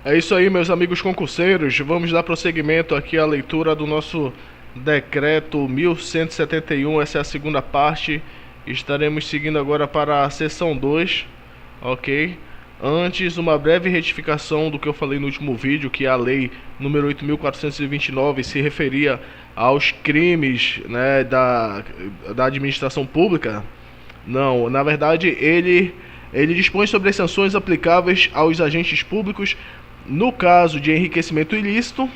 É isso aí, meus amigos concurseiros. Vamos dar prosseguimento aqui à leitura do nosso decreto 1171. Essa é a segunda parte. Estaremos seguindo agora para a seção 2, ok? Antes, uma breve retificação do que eu falei no último vídeo, que a lei número 8.429 se referia aos crimes, né, da administração pública. Não, na verdade, ele dispõe sobre as sanções aplicáveis aos agentes públicos no caso de enriquecimento ilícito,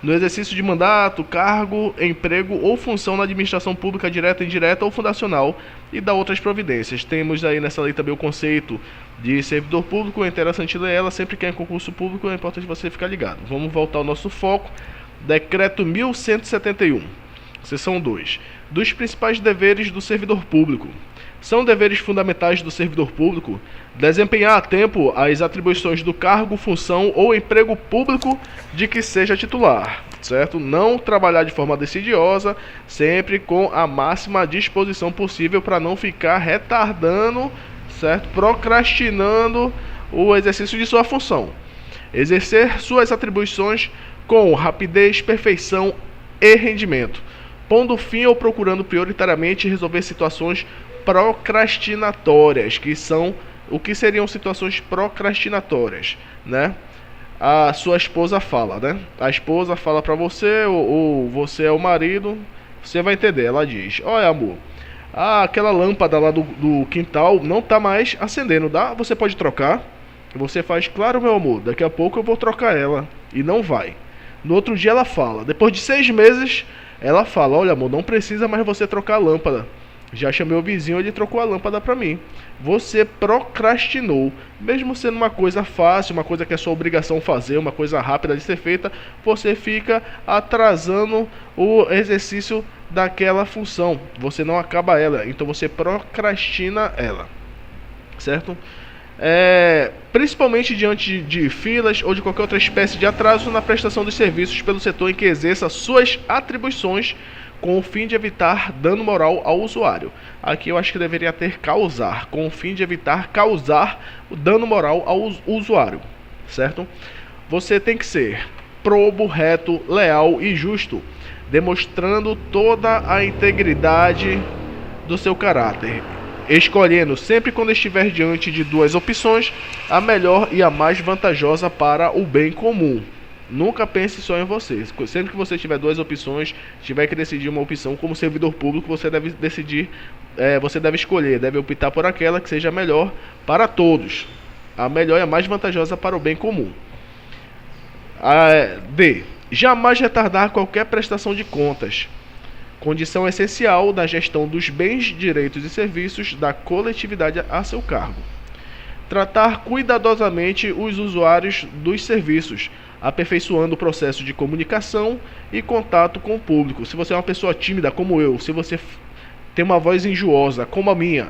no exercício de mandato, cargo, emprego ou função na administração pública direta, indireta ou fundacional, e da outras providências. Temos aí nessa lei também o conceito de servidor público. É interessante ler ela, sempre que é em concurso público é importante você ficar ligado. Vamos voltar ao nosso foco. Decreto 1171, seção 2. Dos principais deveres do servidor público. São deveres fundamentais do servidor público desempenhar a tempo as atribuições do cargo, função ou emprego público de que seja titular, certo? Não trabalhar de forma decidiosa, sempre com a máxima disposição possível para não ficar retardando, certo? Procrastinando o exercício de sua função. Exercer suas atribuições com rapidez, perfeição e rendimento, pondo fim ou procurando prioritariamente resolver situações procrastinatórias, que são o que seriam situações procrastinatórias, né? A sua esposa fala, né? A esposa fala para você, ou você é o marido, você vai entender. Ela diz: olha, amor, aquela lâmpada lá do quintal não tá mais acendendo, dá? Você pode trocar? Você faz: claro, meu amor, daqui a pouco eu vou trocar ela. E não vai. No outro dia ela fala, depois de 6 meses, ela fala: olha, amor, não precisa mais você trocar a lâmpada. Já chamei o vizinho, ele trocou a lâmpada para mim. Você procrastinou, mesmo sendo uma coisa fácil, uma coisa que é sua obrigação fazer, uma coisa rápida de ser feita, você fica atrasando o exercício daquela função. Você não acaba ela, então você procrastina ela, certo? Principalmente diante de filas ou de qualquer outra espécie de atraso na prestação dos serviços pelo setor em que exerça suas atribuições, com o fim de evitar dano moral ao usuário. Aqui eu acho que deveria ter causar, com o fim de evitar causar o dano moral ao usuário, certo? Você tem que ser probo, reto, leal e justo, demonstrando toda a integridade do seu caráter, escolhendo sempre, quando estiver diante de duas opções, a melhor e a mais vantajosa para o bem comum. Nunca pense só em você. Sempre que você tiver duas opções, tiver que decidir uma opção como servidor público, você deve decidir, você deve escolher, deve optar por aquela que seja melhor para todos, a melhor e a mais vantajosa para o bem comum. D. Jamais retardar qualquer prestação de contas, condição essencial da gestão dos bens, direitos e serviços da coletividade a seu cargo. Tratar cuidadosamente os usuários dos serviços, aperfeiçoando o processo de comunicação e contato com o público. Se você é uma pessoa tímida como eu, se você tem uma voz enjoosa como a minha,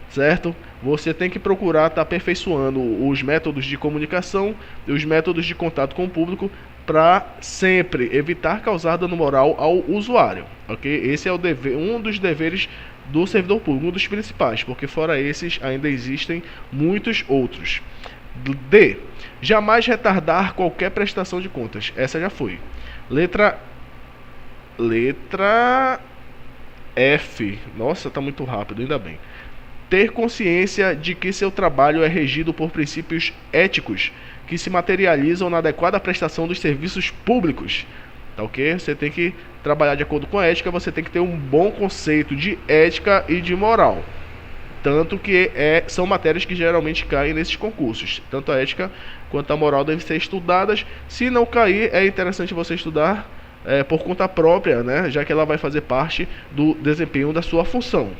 certo? Você tem que procurar estar aperfeiçoando os métodos de comunicação e os métodos de contato com o público para sempre evitar causar dano moral ao usuário, ok? Esse é um dos deveres do servidor público, um dos principais, porque fora esses ainda existem muitos outros. D. Jamais retardar qualquer prestação de contas. Essa já foi. Letra F. Nossa, tá muito rápido, ainda bem. Ter consciência de que seu trabalho é regido por princípios éticos que se materializam na adequada prestação dos serviços públicos. Tá, ok? Você tem que trabalhar de acordo com a ética, você tem que ter um bom conceito de ética e de moral. Tanto que são matérias que geralmente caem nesses concursos. Tanto a ética quanto a moral devem ser estudadas. Se não cair, é interessante você estudar por conta própria, né? Já que ela vai fazer parte do desempenho da sua função.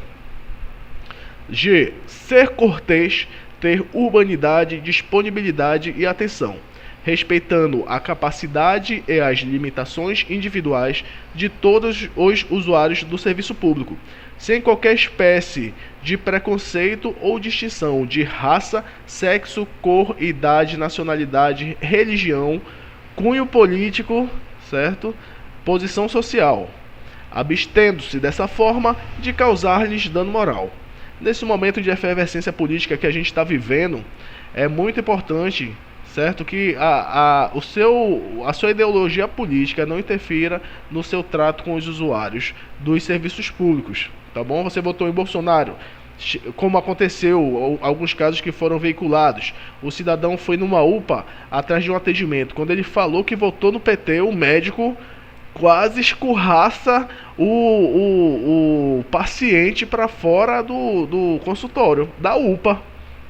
G. Ser cortês, ter urbanidade, disponibilidade e atenção, respeitando a capacidade e as limitações individuais de todos os usuários do serviço público, sem qualquer espécie de preconceito ou distinção de raça, sexo, cor, idade, nacionalidade, religião, cunho político, certo? Posição social, abstendo-se dessa forma de causar-lhes dano moral. Nesse momento de efervescência política que a gente está vivendo, é muito importante, certo? Que a sua ideologia política não interfira no seu trato com os usuários dos serviços públicos, tá bom? Você votou em Bolsonaro, como aconteceu, alguns casos que foram veiculados. O cidadão foi numa UPA atrás de um atendimento. Quando ele falou que votou no PT, o médico quase escorraça o paciente para fora do consultório, da UPA,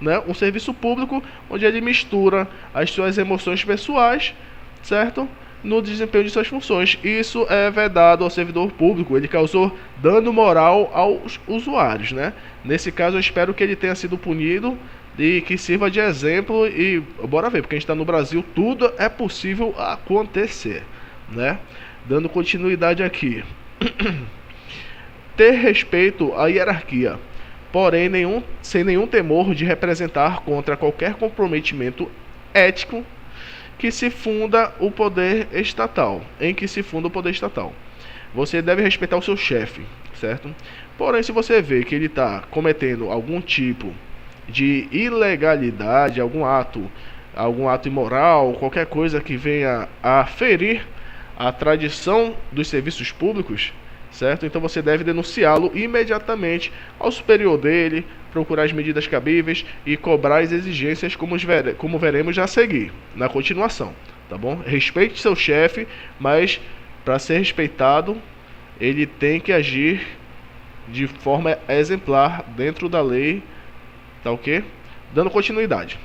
né? Um serviço público onde ele mistura as suas emoções pessoais, certo? No desempenho de suas funções. Isso é vedado ao servidor público. Ele causou dano moral aos usuários, né? Nesse caso, eu espero que ele tenha sido punido e que sirva de exemplo. E bora ver, porque a gente está no Brasil, tudo é possível acontecer, né? Dando continuidade aqui. Ter respeito à hierarquia, porém sem nenhum temor de representar contra qualquer comprometimento ético que se funda o poder estatal, em que se funda o poder estatal. Você deve respeitar o seu chefe, certo? Porém, se você vê que ele está cometendo algum tipo de ilegalidade, algum ato imoral, qualquer coisa que venha a ferir a tradição dos serviços públicos, certo? Então você deve denunciá-lo imediatamente ao superior dele, procurar as medidas cabíveis e cobrar as exigências como veremos a seguir, na continuação, tá bom? Respeite seu chefe, mas para ser respeitado, ele tem que agir de forma exemplar dentro da lei, tá ok? Dando continuidade.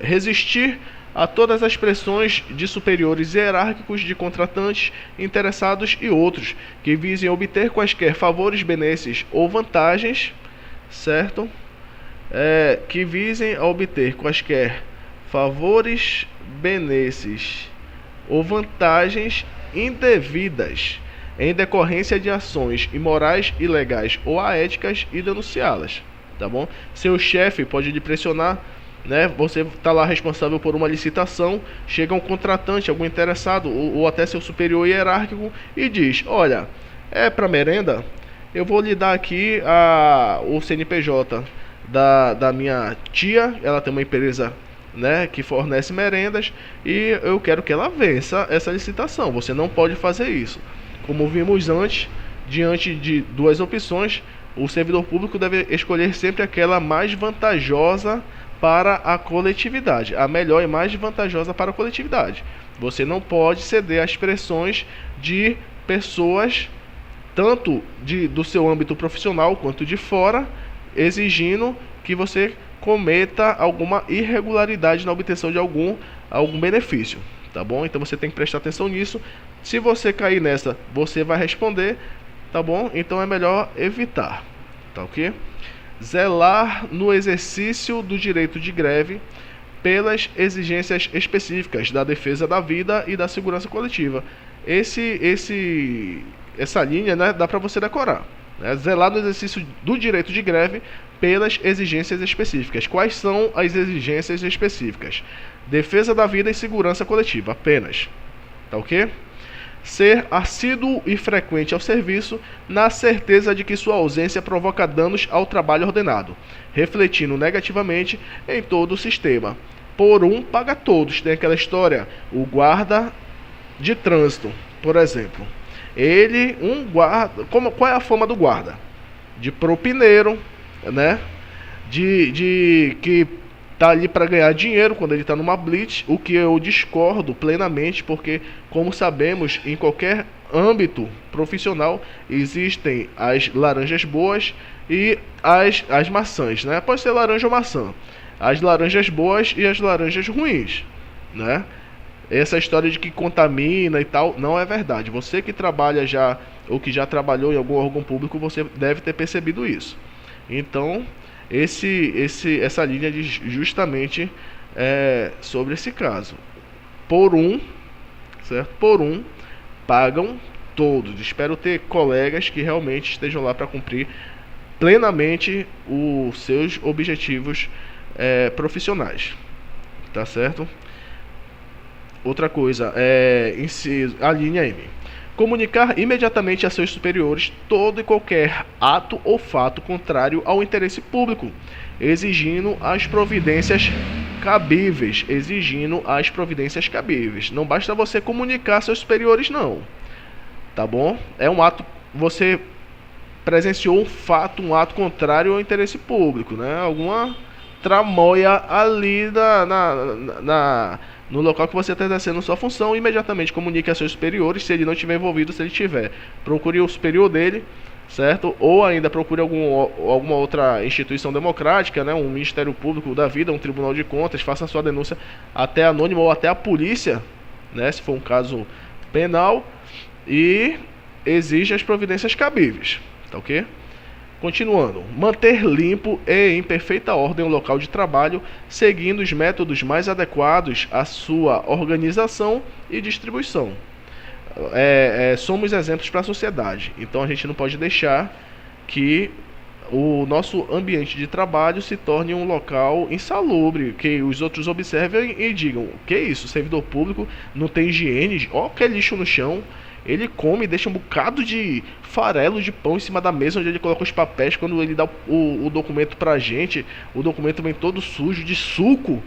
Resistir a todas as pressões de superiores hierárquicos, de contratantes, interessados e outros, que visem obter quaisquer favores, benesses ou vantagens, certo? Que visem a obter quaisquer favores, benesses ou vantagens indevidas em decorrência de ações imorais, ilegais ou aéticas e denunciá-las, tá bom? Seu chefe pode lhe pressionar, né? Você está lá responsável por uma licitação, chega um contratante, algum interessado ou até seu superior hierárquico e diz: olha, é para merenda, eu vou lhe dar aqui o CNPJ da minha tia, ela tem uma empresa, né, que fornece merendas e eu quero que ela vença essa licitação. Você não pode fazer isso. Como vimos antes, diante de duas opções, o servidor público deve escolher sempre aquela mais vantajosa para a coletividade, a melhor e mais vantajosa para a coletividade. Você não pode ceder às pressões de pessoas, tanto do seu âmbito profissional quanto de fora, exigindo que você cometa alguma irregularidade na obtenção de algum benefício, tá bom? Então você tem que prestar atenção nisso. Se você cair nessa, você vai responder, tá bom? Então é melhor evitar, tá ok? Zelar no exercício do direito de greve pelas exigências específicas da defesa da vida e da segurança coletiva. Essa linha, né, dá para você decorar, né? Zelar no exercício do direito de greve pelas exigências específicas. Quais são as exigências específicas? Defesa da vida e segurança coletiva, apenas, tá ok? Ser assíduo e frequente ao serviço, na certeza de que sua ausência provoca danos ao trabalho ordenado, refletindo negativamente em todo o sistema. Por um, paga todos. Tem aquela história, o guarda de trânsito, por exemplo. Qual é a fama do guarda? De propineiro, né? Que tá ali para ganhar dinheiro quando ele está numa blitz, o que eu discordo plenamente, porque, como sabemos, em qualquer âmbito profissional existem as laranjas boas e as maçãs, né? Pode ser laranja ou maçã. As laranjas boas e as laranjas ruins, né? Essa história de que contamina e tal, não é verdade. Você que trabalha já, ou que já trabalhou em algum órgão público, você deve ter percebido isso. Então, essa linha diz justamente sobre esse caso. Por um, certo? Por um, pagam todos. Espero ter colegas que realmente estejam lá para cumprir plenamente os seus objetivos profissionais. Tá certo? Outra coisa, a linha M. Comunicar imediatamente a seus superiores todo e qualquer ato ou fato contrário ao interesse público, exigindo as providências cabíveis, exigindo as providências cabíveis. Não basta você comunicar seus superiores, não. Tá bom? É um ato, você presenciou um fato, um ato contrário ao interesse público, né? Alguma tramóia ali no local que você está exercendo sua função. Imediatamente comunique a seus superiores. Se ele não estiver envolvido, se ele tiver, procure o superior dele, certo? Ou ainda procure alguma outra instituição democrática, né? Um Ministério Público da vida, um Tribunal de Contas. Faça a sua denúncia até anônima ou até a polícia, né? Se for um caso penal, e exige as providências cabíveis, tá ok? Continuando, manter limpo e em perfeita ordem o local de trabalho, seguindo os métodos mais adequados à sua organização e distribuição. Somos exemplos para a sociedade, então a gente não pode deixar que o nosso ambiente de trabalho se torne um local insalubre, que os outros observem e digam: que isso, servidor público não tem higiene, ó que lixo no chão. Ele come e deixa um bocado de farelo de pão em cima da mesa onde ele coloca os papéis. Quando ele dá o documento pra gente, o documento vem todo sujo de suco,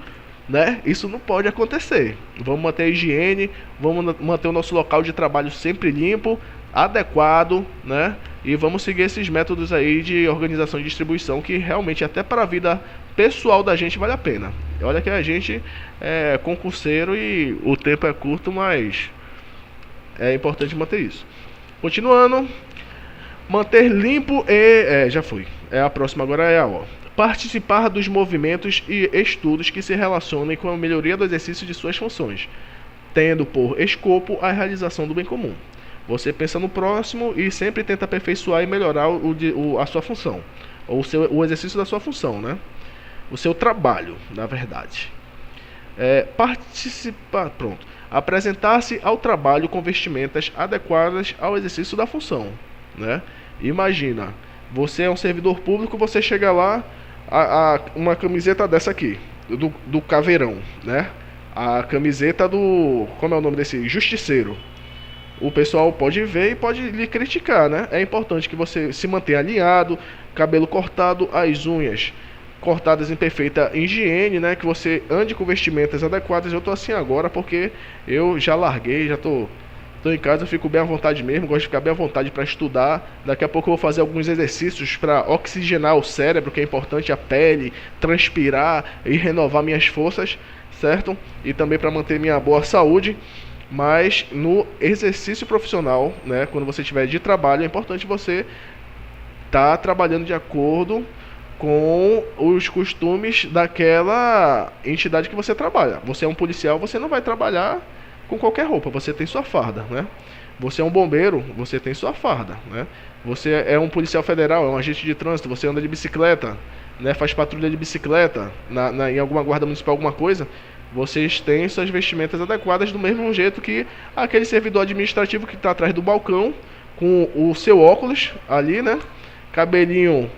né? Isso não pode acontecer. Vamos manter a higiene, vamos manter o nosso local de trabalho sempre limpo, adequado, né? E vamos seguir esses métodos aí de organização e distribuição que realmente até para a vida pessoal da gente vale a pena. Olha que a gente é concurseiro e o tempo é curto, mas é importante manter isso. Continuando, manter limpo e... já foi. A próxima agora é participar dos movimentos e estudos que se relacionem com a melhoria do exercício de suas funções, tendo por escopo a realização do bem comum. Você pensa no próximo e sempre tenta aperfeiçoar e melhorar a sua função, ou o exercício da sua função, né? O seu trabalho, na verdade. Apresentar-se ao trabalho com vestimentas adequadas ao exercício da função, né? Imagina, você é um servidor público, você chega lá, uma camiseta dessa aqui, do caveirão, né? A camiseta do... como é o nome desse? Justiceiro. O pessoal pode ver e pode lhe criticar, né? É importante que você se mantenha alinhado, cabelo cortado, as unhas cortadas em perfeita higiene, né? Que você ande com vestimentas adequadas. Eu tô assim agora porque eu já larguei, já tô em casa, eu fico bem à vontade mesmo, gosto de ficar bem à vontade para estudar. Daqui a pouco eu vou fazer alguns exercícios para oxigenar o cérebro, que é importante, a pele, transpirar e renovar minhas forças, certo? E também para manter minha boa saúde. Mas no exercício profissional, né, quando você estiver de trabalho, é importante você estar trabalhando de acordo com os costumes daquela entidade que você trabalha. Você é um policial, você não vai trabalhar com qualquer roupa, você tem sua farda, né? Você é um bombeiro, você tem sua farda, né? Você é um policial federal, é um agente de trânsito, você anda de bicicleta, né? Faz patrulha de bicicleta em alguma guarda municipal, alguma coisa. Vocês têm suas vestimentas adequadas do mesmo jeito que aquele servidor administrativo que está atrás do balcão com o seu óculos ali, né? Cabelinho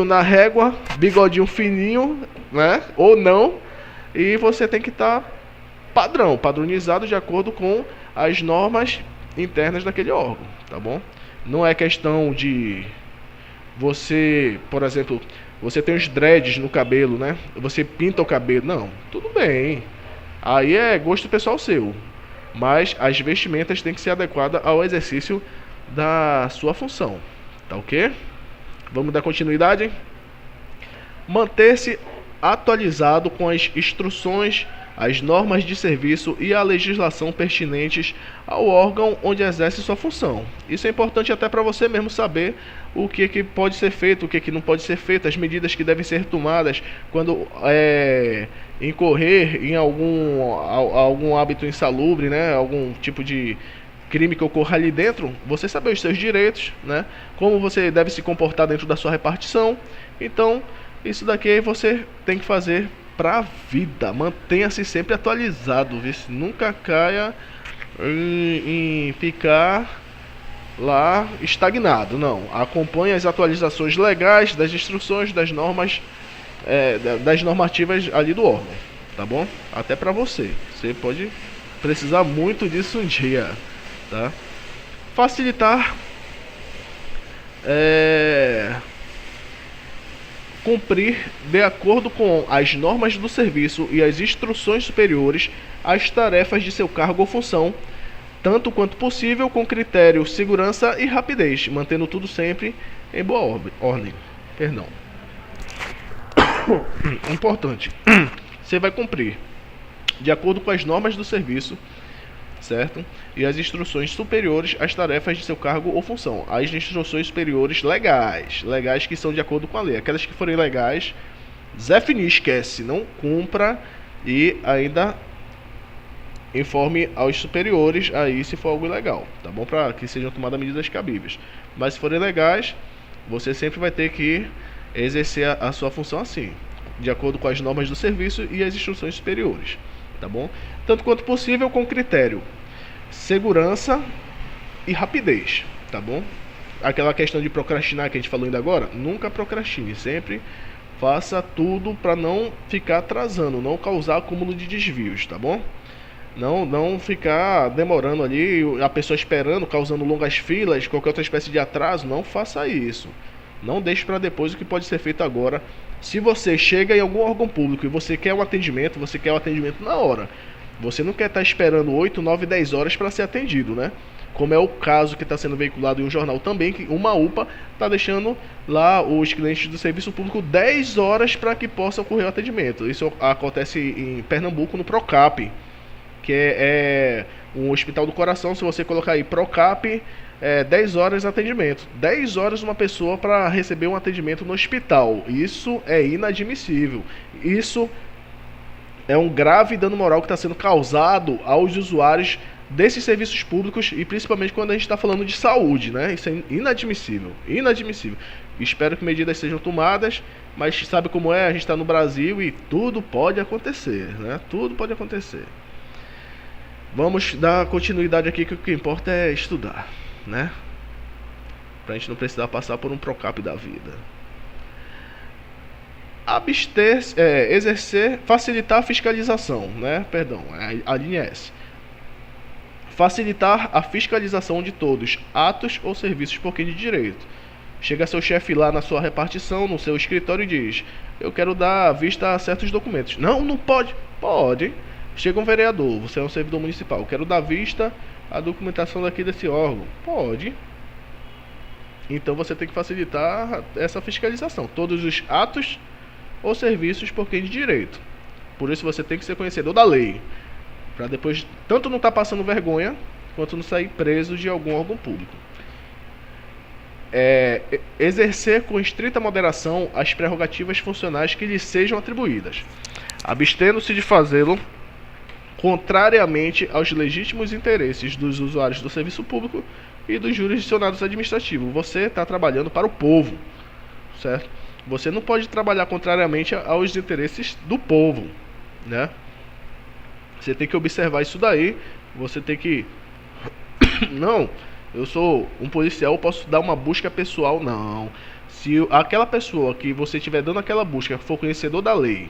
na régua, bigodinho fininho, né? Ou não. E você tem que estar padronizado de acordo com as normas internas daquele órgão, tá bom? Não é questão de você, por exemplo, você tem os dreads no cabelo, né? Você pinta o cabelo. Não, tudo bem. Aí é gosto pessoal seu. Mas as vestimentas têm que ser adequadas ao exercício da sua função. Tá ok? Vamos dar continuidade? Manter-se atualizado com as instruções, as normas de serviço e a legislação pertinentes ao órgão onde exerce sua função. Isso é importante até para você mesmo saber o que pode ser feito, o que não pode ser feito, as medidas que devem ser tomadas quando incorrer em algum hábito insalubre, né? Algum tipo de crime que ocorra ali dentro, você saber os seus direitos, né? Como você deve se comportar dentro da sua repartição. Então, isso daqui você tem que fazer pra vida. Mantenha-se sempre atualizado, viu? Nunca caia em ficar lá estagnado, não. Acompanhe as atualizações legais das instruções, das normas, das normativas ali do órgão, tá bom? Até pra você. Você pode precisar muito disso um dia, tá? Facilitar cumprir de acordo com as normas do serviço e as instruções superiores as tarefas de seu cargo ou função, tanto quanto possível com critério, segurança e rapidez, mantendo tudo sempre em boa ordem. Perdão. Importante. Você vai cumprir de acordo com as normas do serviço, certo? E as instruções superiores às tarefas de seu cargo ou função. As instruções superiores legais que são de acordo com a lei. Aquelas que forem legais, Zé Fini, esquece, não cumpra e ainda informe aos superiores aí se for algo ilegal, tá bom? Para que sejam tomadas medidas cabíveis. Mas se forem legais, você sempre vai ter que exercer a sua função assim, de acordo com as normas do serviço e as instruções superiores, tá bom? Tanto quanto possível com critério, segurança e rapidez, tá bom? Aquela questão de procrastinar que a gente falou ainda agora, nunca procrastine, sempre faça tudo para não ficar atrasando, não causar acúmulo de desvios, tá bom? Não ficar demorando ali, a pessoa esperando, causando longas filas, qualquer outra espécie de atraso, não faça isso. Não deixe para depois o que pode ser feito agora. Se você chega em algum órgão público e você quer um atendimento, você quer um atendimento na hora. Você não quer estar esperando 8, 9, 10 horas para ser atendido, né? Como é o caso que está sendo veiculado em um jornal também, que uma UPA está deixando lá os clientes do serviço público 10 horas para que possa ocorrer o atendimento. Isso acontece em Pernambuco, no Procap, que é um hospital do coração. Se você colocar aí Procap, 10 horas de atendimento. 10 horas uma pessoa para receber um atendimento no hospital. Isso é inadmissível. Isso é um grave dano moral que está sendo causado aos usuários desses serviços públicos e principalmente quando a gente está falando de saúde, né? Isso é inadmissível. Inadmissível. Espero que medidas sejam tomadas, mas sabe como é? A gente está no Brasil e tudo pode acontecer, né? Tudo pode acontecer. Vamos dar continuidade aqui, que o que importa é estudar, né? Pra gente não precisar passar por um Procap da vida. Exercer, facilitar a fiscalização, né? Perdão, a linha S. Facilitar a fiscalização de todos, atos ou serviços por quem de direito. Chega seu chefe lá na sua repartição, no seu escritório e diz: eu quero dar vista a certos documentos. Não pode. Pode. Chega um vereador, você é um servidor municipal, quero dar vista à documentação daqui desse órgão. Pode. Então você tem que facilitar essa fiscalização. Todos os atos ou serviços por quem de direito. Por isso você tem que ser conhecedor da lei. Para depois tanto não estar passando vergonha, quanto não sair preso de algum órgão público. Exercer com estrita moderação as prerrogativas funcionais que lhe sejam atribuídas, abstendo-se de fazê-lo contrariamente aos legítimos interesses dos usuários do serviço público e dos jurisdicionados administrativos. Você está trabalhando para o povo, certo? Você não pode trabalhar contrariamente aos interesses do povo, né? Você tem que observar isso daí. Você tem que... Não, eu sou um policial, eu posso dar uma busca pessoal. Não. Se aquela pessoa que você estiver dando aquela busca for conhecedor da lei,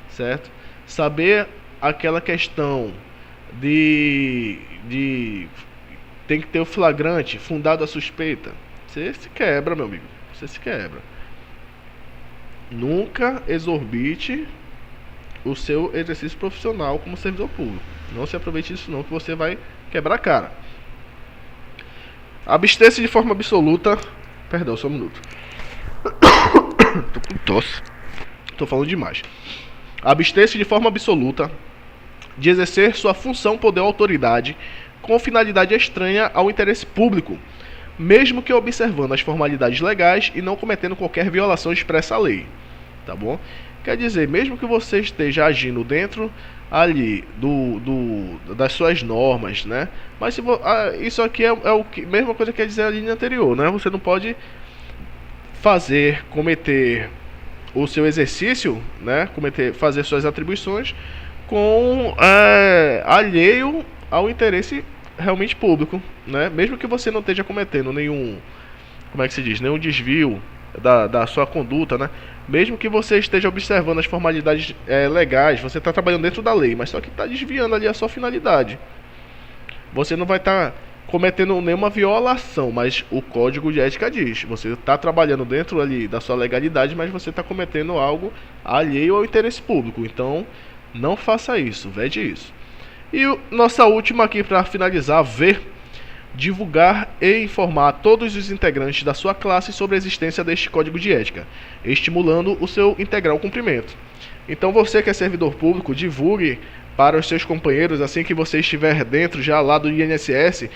certo? Saber aquela questão de tem que ter o flagrante, fundado a suspeita. Você se quebra, meu amigo. Você se quebra. Nunca exorbite o seu exercício profissional como servidor público. Não se aproveite disso não, que você vai quebrar a cara. Abster-se de forma absoluta... Perdão, só um minuto. Tô com tosse. Tô falando demais. Abster-se de forma absoluta de exercer sua função, poder ou autoridade com finalidade estranha ao interesse público, mesmo que observando as formalidades legais e não cometendo qualquer violação expressa à lei. Tá bom? Quer dizer, mesmo que você esteja agindo dentro ali das suas normas, né? Mas se isso aqui é o que mesma coisa que quer dizer a linha anterior, né? Você não pode cometer o seu exercício, né? Fazer suas atribuições com alheio ao interesse realmente público, né? Mesmo que você não esteja cometendo nenhum, como é que se diz, nenhum desvio da sua conduta, né? Mesmo que você esteja observando as formalidades legais, você está trabalhando dentro da lei, mas só que está desviando ali a sua finalidade. Você não vai estar cometendo nenhuma violação, mas o código de ética diz, você está trabalhando dentro ali da sua legalidade, mas você está cometendo algo alheio ao interesse público, então não faça isso, vede isso. E nossa última aqui para finalizar, ver, divulgar e informar todos os integrantes da sua classe sobre a existência deste código de ética, estimulando o seu integral cumprimento. Então você que é servidor público, divulgue para os seus companheiros assim que você estiver dentro já lá do INSS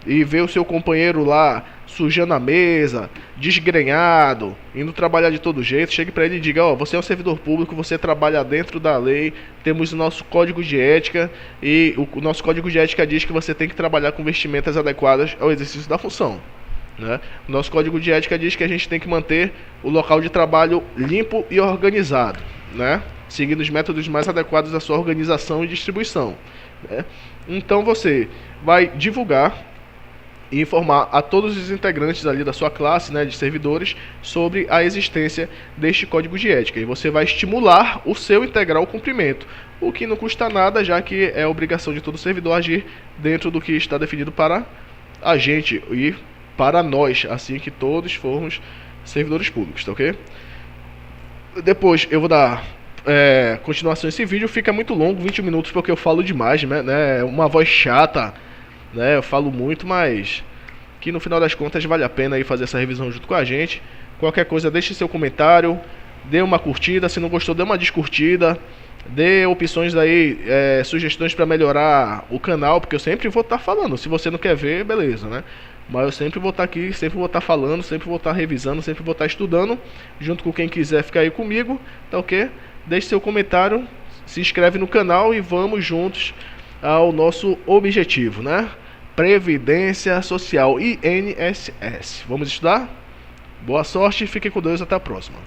e ver o seu companheiro lá sujando a mesa, desgrenhado, indo trabalhar de todo jeito, chegue para ele e diga, ó, você é um servidor público, você trabalha dentro da lei, temos o nosso código de ética e o nosso código de ética diz que você tem que trabalhar com vestimentas adequadas ao exercício da função, né? O nosso código de ética diz que a gente tem que manter o local de trabalho limpo e organizado, né? Seguindo os métodos mais adequados da sua organização e distribuição, né? Então você vai divulgar e informar a todos os integrantes ali da sua classe, né, de servidores, sobre a existência deste código de ética. E você vai estimular o seu integral cumprimento, o que não custa nada, já que é obrigação de todo servidor agir dentro do que está definido para a gente e para nós, assim que todos formos servidores públicos, tá ok? Depois eu vou dar continuação a esse vídeo, fica muito longo, 20 minutos, porque eu falo demais, né? Uma voz chata, né? Eu falo muito, mas que no final das contas vale a pena aí fazer essa revisão junto com a gente. Qualquer coisa, deixe seu comentário, dê uma curtida, se não gostou, dê uma descurtida, dê opções aí, sugestões para melhorar o canal, porque eu sempre vou estar falando. Se você não quer ver, beleza, né? Mas eu sempre vou estar aqui, sempre vou estar falando, sempre vou estar revisando, sempre vou estar estudando, junto com quem quiser ficar aí comigo, tá ok? Deixe seu comentário, se inscreve no canal e vamos juntos ao nosso objetivo, né? Previdência Social, INSS. Vamos estudar? Boa sorte, fiquem com Deus, até a próxima.